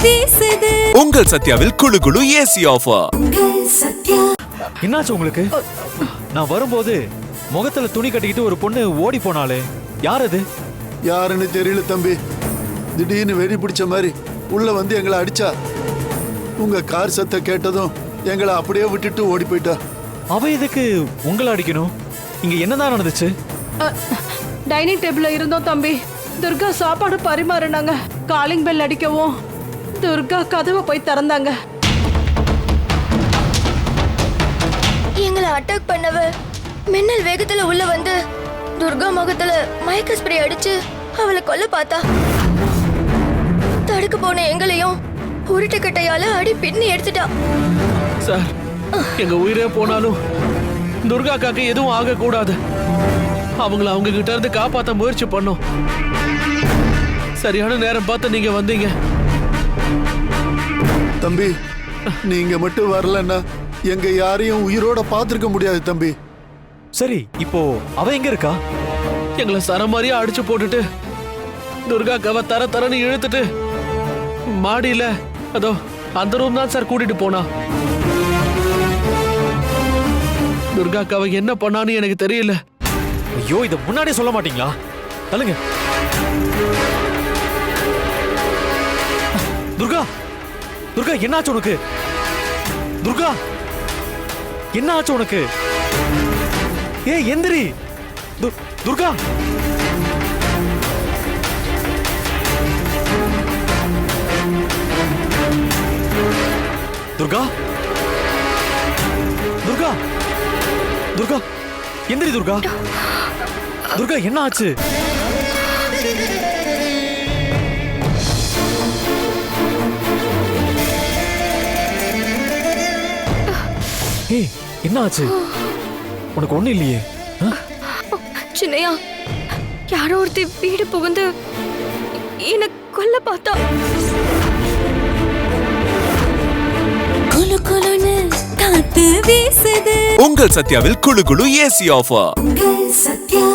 வீசுது. உங்கள் சத்யாவில் குளு குளு ஏசி ஆஃபர். என்னாச்சு உங்களுக்கு? நான் வரும்போது முகத்துல துணி கட்டிக்கிட்டு ஒரு பொண்ணு ஓடி போனாலே, யார் அது? யாருன்னு தெரியல தம்பி. திடீர்னு வெறி பிடிச்ச மாதிரி உள்ள வந்து எங்களை அடிச்சா. உங்க கார் சத்தம் கேட்டதும் எங்களை அப்படியே விட்டுட்டு ஓடி போயிட்டா. அவ எதுக்கு உங்களை அடிக்கணும்? இங்க என்னதான் நடந்துச்சு? டைனிங் டேபிள்ல இருந்தோம் தம்பி. துர்கா சாப்பாடு பரிமாறினாங்க. காலிங் பெல் அடிக்கவும் துர்கா கதவை போய் திறந்தாங்க. எங்களை அட்டாக் பண்ணவ மின்னல் வேகத்துல உள்ள வந்து துர்கா முகத்துல மயக்க ஸ்ப்ரே அடிச்சு அவளை கொல்ல பார்த்தா. தடுக்க போன எங்களையும் உருட்டுக்கட்டையால அடி பின்னி எடுத்துட்டா. சார், எங்க உயிரே போனாலும் துர்கா அக்காக்கு எதுவும் ஆக கூடாது. அவங்கள அவங்க கிட்ட இருந்து காப்பாத்த முயற்சி பண்ணோம். சரியான நேரம் பார்த்து நீங்க வந்தீங்க. தம்பி, நீங்க மட்டும் வரலன்னா எங்க யாரையும் உயிரோட பாத்துருக்க முடியாது தம்பி. சரி, இப்போ அவ எங்க இருக்கா? எங்களை சரமாரியா அடிச்சு போட்டுட்டு துர்கா அக்காவை தர தரன்னு இழுத்துட்டு மாடியில அதோ அந்த ரூம் தான் சார் கூட்டிட்டு போனா. துர்கா அக்காவை என்ன பண்ணான்னு எனக்கு தெரியல. ஐயோ, இத முன்னாடியே சொல்ல மாட்டீங்களா? தள்ளுங்க. துர்கா, துர்கா என்னாச்சு உனக்கு? துர்கா என்ன ஆச்சு உனக்கு? ஏய் எந்திரி. துர்கா, துர்கா, துர்கா, துர்கா எந்திரி. துர்கா, துர்கா என்ன ஆச்சு? ஏய் என்ன ஆச்சு? உனக்கு ஒண்ணு இல்லையே? சின்னையா, யாரோ ஒருத்தி வீடு புகுந்து என்ன கொல்ல பார்த்தா. குளு குளுன்னு காத்து வீசுது. உங்கள் சத்யாவில் குளு குளு ஏசி ஆஃபர். உங்கள் சத்யா.